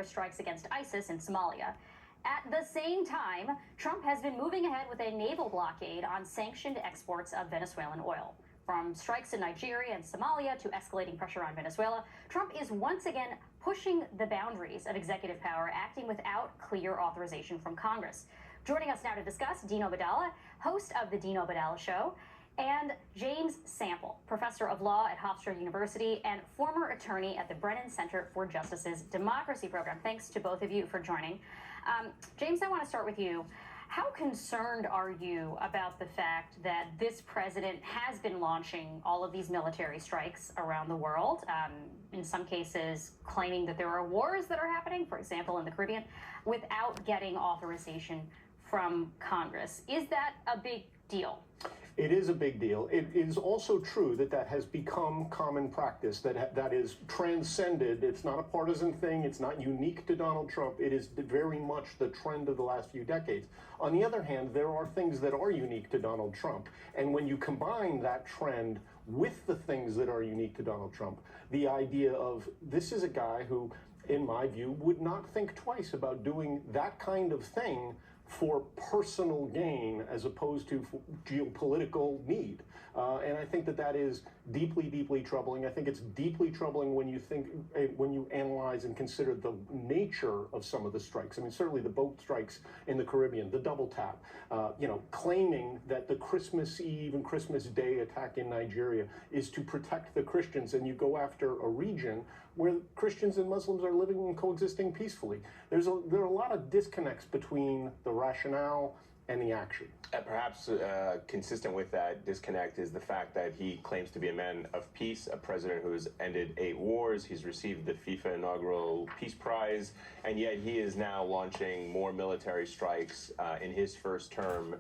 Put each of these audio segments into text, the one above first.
strikes against ISIS in Somalia. At the same time, Trump has been moving ahead with a naval blockade on sanctioned exports of Venezuelan oil. From strikes in Nigeria and Somalia to escalating pressure on Venezuela, Trump is once again pushing the boundaries of executive power, acting without clear authorization from Congress. Joining us now to discuss, Dino Badala, host of The Dino Badala Show, and James Sample, professor of law at Hofstra University and former attorney at the Brennan Center for Justice's Democracy Program. Thanks to both of you for joining. James, I want to start with you. How concerned are you about the fact that this president has been launching all of these military strikes around the world, in some cases claiming that there are wars that are happening, for example, in the Caribbean, without getting authorization from Congress? Is that a big deal? It is a big deal. It is also true that that has become common practice, that is transcended. It's not a partisan thing. It's not unique to Donald Trump. It is very much the trend of the last few decades. On the other hand, there are things that are unique to Donald Trump. And when you combine that trend with the things that are unique to Donald Trump, the idea of this is a guy who, in my view, would not think twice about doing that kind of thing for personal gain as opposed to geopolitical need. And I think that that is deeply, deeply troubling. I think it's deeply troubling when you analyze and consider the nature of some of the strikes. I mean, certainly the boat strikes in the Caribbean, the double tap, claiming that the Christmas Eve and Christmas Day attack in Nigeria is to protect the Christians, and you go after a region where Christians and Muslims are living and coexisting peacefully. There are a lot of disconnects between the rationale and the action. Perhaps consistent with that disconnect is the fact that he claims to be a man of peace, a president who has ended 8 wars. He's received the FIFA inaugural Peace Prize, and yet he is now launching more military strikes in his first term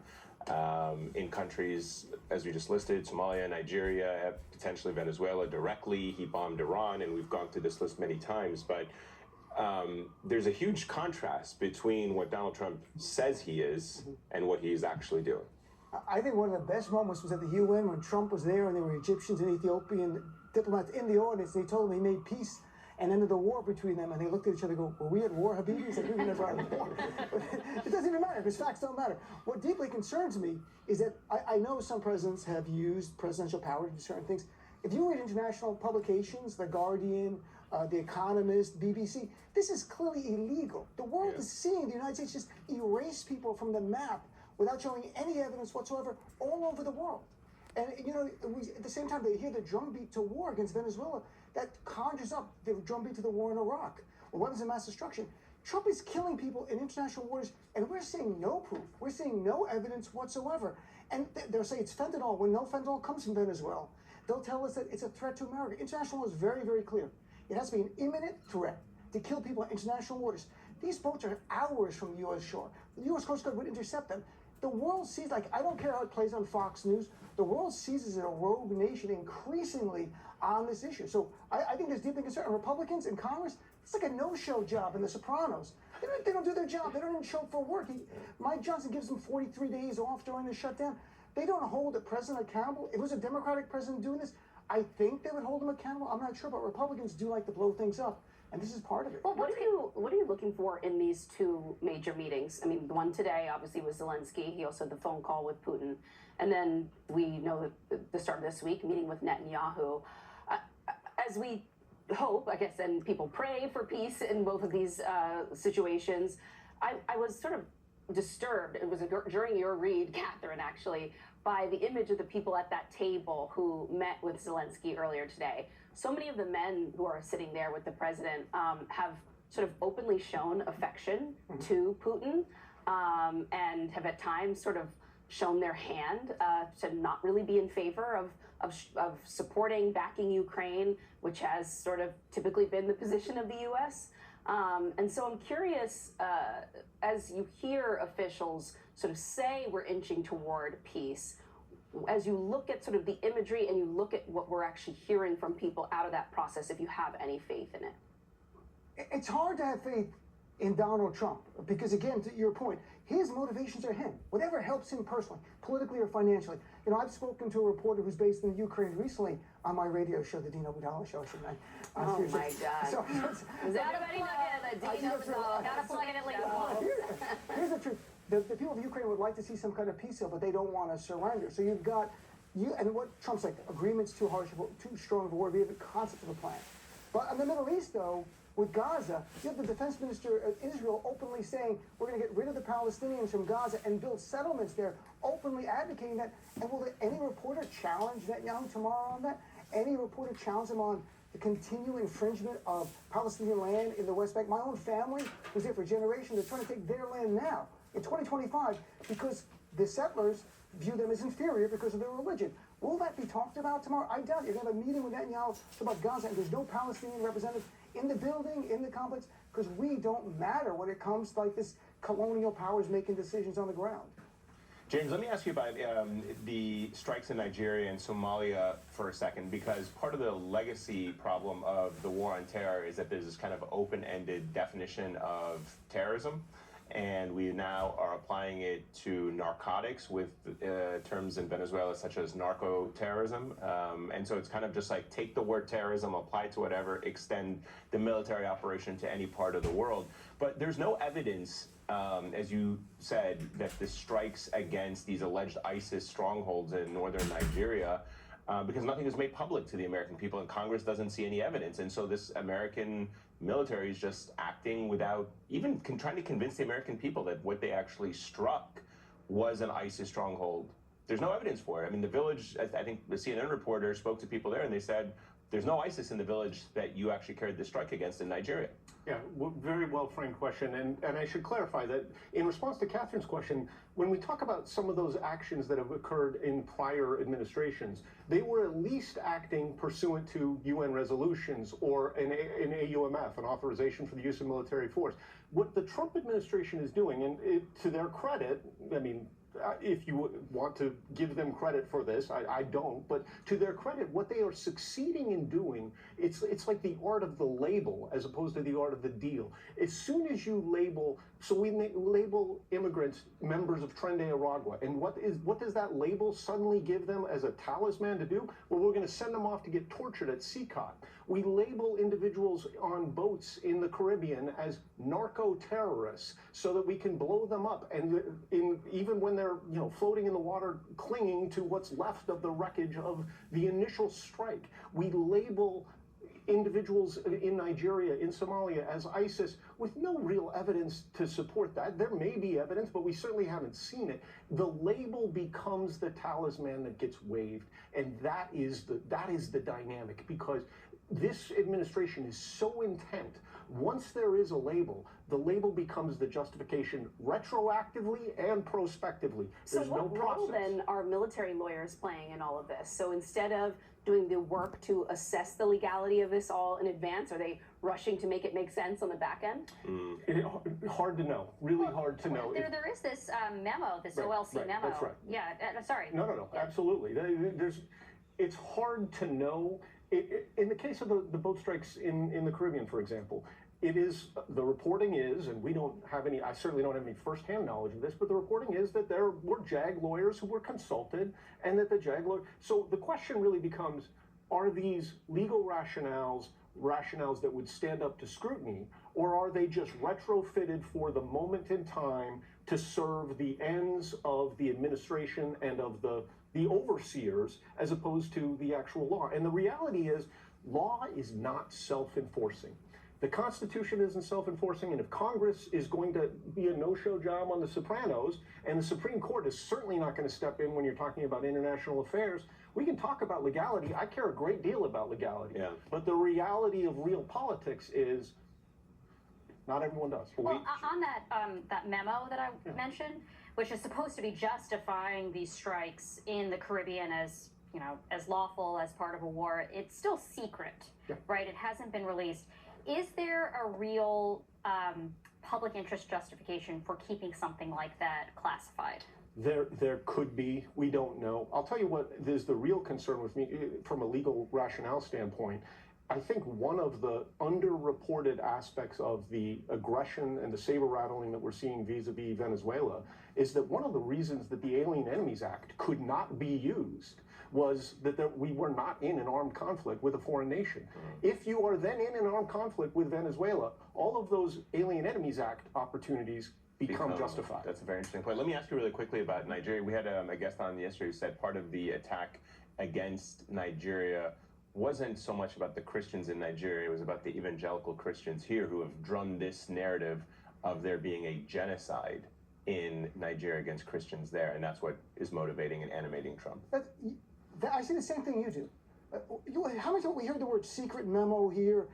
in countries, as we just listed, Somalia, Nigeria, potentially Venezuela directly. He bombed Iran, and we've gone through this list many times, but there's a huge contrast between what Donald Trump says he is and what he is actually doing. I think one of the best moments was at the UN when Trump was there and there were Egyptians and Ethiopian diplomats in the audience. They told him he made peace and ended the war between them, and they looked at each other and go, were we at war, Habibi? He said, we were never at war. It doesn't even matter, because facts don't matter. What deeply concerns me is that I know some presidents have used presidential power to do certain things. If you read international publications, The Guardian, The Economist, BBC, this is clearly illegal. The world is seeing the United States just erase people from the map without showing any evidence whatsoever all over the world. And, at the same time, they hear the drumbeat to war against Venezuela. That conjures up the drumbeat to the war in Iraq, or weapons of mass destruction. Trump is killing people in international waters, and we're seeing no proof. We're seeing no evidence whatsoever. And they'll say it's fentanyl when no fentanyl comes from Venezuela. They'll tell us that it's a threat to America. International law is very, very clear. It has to be an imminent threat to kill people in international waters. These boats are hours from the U.S. shore. The U.S. Coast Guard would intercept them. The world sees, I don't care how it plays on Fox News, the world sees us as a rogue nation increasingly on this issue. So I think there's deeply concern. Republicans in Congress, it's like a no-show job in The Sopranos. They don't do their job. They don't even show up for work. Mike Johnson gives them 43 days off during the shutdown. They don't hold the president accountable. If it was a Democratic president doing this, I think they would hold him accountable. I'm not sure, but Republicans do like to blow things up, and this is part of it. Well, what are you looking for in these 2 major meetings? I mean, the one today obviously was Zelensky. He also had the phone call with Putin, and then we know that the start of this week meeting with Netanyahu. As we hope, I guess, and people pray for peace in both of these situations, I was sort of disturbed. It was during your read, Catherine, actually, by the image of the people at that table who met with Zelensky earlier today. So many of the men who are sitting there with the president have sort of openly shown affection to Putin and have at times sort of shown their hand to not really be in favor of supporting, backing Ukraine, which has sort of typically been the position of the U.S. And so I'm curious, as you hear officials sort of say we're inching toward peace, as you look at sort of the imagery and you look at what we're actually hearing from people out of that process, if you have any faith in it. It's hard to have faith in Donald Trump. Because again, to your point, his motivations are him. Whatever helps him personally, politically or financially. You know, I've spoken to a reporter who's based in Ukraine recently on my radio show, the Dino Budala show, shouldn't I? Oh my God. So, Everybody know the Dino Budala. Gotta plug it at least. here's the truth. The people of Ukraine would like to see some kind of peace deal, but they don't want to surrender. So you've got, and what Trump's like, agreement's too harsh, too strong of a word, we have a concept of a plan. But in the Middle East, though, with Gaza, you have the defense minister of Israel openly saying, we're going to get rid of the Palestinians from Gaza and build settlements there, openly advocating that. And will any reporter challenge Netanyahu tomorrow on that? Any reporter challenge him on the continuing infringement of Palestinian land in the West Bank? My own family was there for generations. They're trying to take their land now in 2025 because the settlers view them as inferior because of their religion. Will that be talked about tomorrow? I doubt it. You're going to have a meeting with Netanyahu about Gaza, and there's no Palestinian representative in the building, in the complex, because we don't matter when it comes to like this colonial powers making decisions on the ground. James, let me ask you about the strikes in Nigeria and Somalia for a second, because part of the legacy problem of the war on terror is that there's this kind of open-ended definition of terrorism. And we now are applying it to narcotics with terms in Venezuela such as narco-terrorism. And so it's kind of just like take the word terrorism, apply it to whatever, extend the military operation to any part of the world. But there's no evidence, as you said, that the strikes against these alleged ISIS strongholds in northern Nigeria, because nothing is made public to the American people, and Congress doesn't see any evidence. And so this American military is just acting without even trying to convince the American people that what they actually struck was an ISIS stronghold. There's no evidence for it. I mean, the village, I think the CNN reporter spoke to people there and they said, there's no ISIS in the village that you actually carried the strike against in Nigeria. Yeah, very well framed question. And I should clarify that in response to Catherine's question, when we talk about some of those actions that have occurred in prior administrations, they were at least acting pursuant to UN resolutions or an AUMF, an authorization for the use of military force. What the Trump administration is doing, and to their credit, I mean, if you want to give them credit for this, I don't, but to their credit, what they are succeeding in doing, it's like the art of the label as opposed to the art of the deal. As soon as you label, so we label immigrants members of Tren de Aragua, and what does that label suddenly give them as a talisman to do? Well, we're going to send them off to get tortured at CCOT. We label individuals on boats in the Caribbean as narco-terrorists so that we can blow them up, and even when they're floating in the water, clinging to what's left of the wreckage of the initial strike. We label individuals in Nigeria, in Somalia, as ISIS with no real evidence to support that. There may be evidence, but we certainly haven't seen it. The label becomes the talisman that gets waved, and that is the dynamic, because this administration is so intent. Once there is a label, the label becomes the justification retroactively and prospectively. So There's what no role process. then are military lawyers playing in all of this? So instead of doing the work to assess the legality of this all in advance, are they rushing to make it make sense on the back end? Hard to know. Really hard to know. There is this memo, this Right, OLC right, memo. that's right. Yeah, sorry. No, Yeah. absolutely. It's hard to know. In the case of the boat strikes in the Caribbean, for example, the reporting is, and I certainly don't have any firsthand knowledge of this, but the reporting is that there were JAG lawyers who were consulted, and that the JAG lawyer, so the question really becomes, are these legal rationales that would stand up to scrutiny, or are they just retrofitted for the moment in time to serve the ends of the administration and of the overseers as opposed to the actual law? And the reality is, law is not self-enforcing. The Constitution isn't self-enforcing, and if Congress is going to be a no-show job on The Sopranos, and the Supreme Court is certainly not going to step in when you're talking about international affairs, we can talk about legality. I care a great deal about legality. Yeah. But the reality of real politics is not everyone does. Well, on that memo that I mentioned, which is supposed to be justifying these strikes in the Caribbean as lawful as part of a war, it's still secret, right? It hasn't been released. Is there a real public interest justification for keeping something like that classified? There could be. We don't know. I'll tell you what is the real concern with me from a legal rationale standpoint. I think one of the underreported aspects of the aggression and the saber rattling that we're seeing vis-a-vis Venezuela is that one of the reasons that the Alien Enemies Act could not be used was that we were not in an armed conflict with a foreign nation. If you are then in an armed conflict with Venezuela, all of those Alien Enemies Act opportunities become justified. That's a very interesting point. Let me ask you really quickly about Nigeria. We had a guest on yesterday who said part of the attack against Nigeria wasn't so much about the Christians in Nigeria, it was about the evangelical Christians here who have drummed this narrative of there being a genocide in Nigeria against Christians there, and that's what is motivating and animating Trump. I see the same thing you do. How many times we heard the word secret memo here,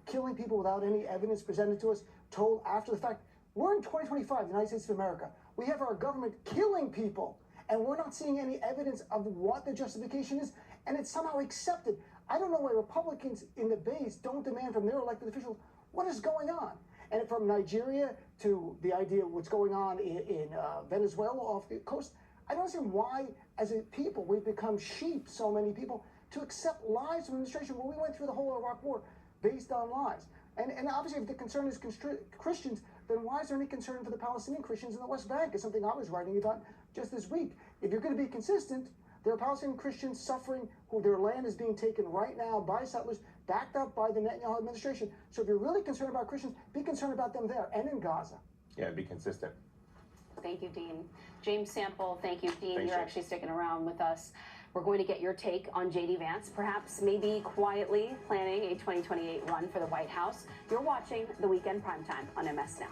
killing people without any evidence presented to us, told after the fact? We're in 2025, the United States of America. We have our government killing people, and we're not seeing any evidence of what the justification is, and it's somehow accepted. I don't know why Republicans in the base don't demand from their elected officials what is going on. And from Nigeria to the idea of what's going on in Venezuela off the coast, I don't understand why, as a people, we've become sheep, so many people, to accept lies from administration when we went through the whole Iraq war based on lies. And obviously, if the concern is Christians, then why is there any concern for the Palestinian Christians in the West Bank? It's something I was writing about just this week. If you're going to be consistent, there are Palestinian Christians suffering, who their land is being taken right now by settlers, backed up by the Netanyahu administration. So if you're really concerned about Christians, be concerned about them there and in Gaza. Yeah, be consistent. Thank you, Dean. James Sample, thank you, Dean. Thanks, You're James. actually sticking around with us. We're going to get your take on J.D. Vance, perhaps maybe quietly planning a 2028 run for the White House. You're watching The Weekend Primetime on MS Now.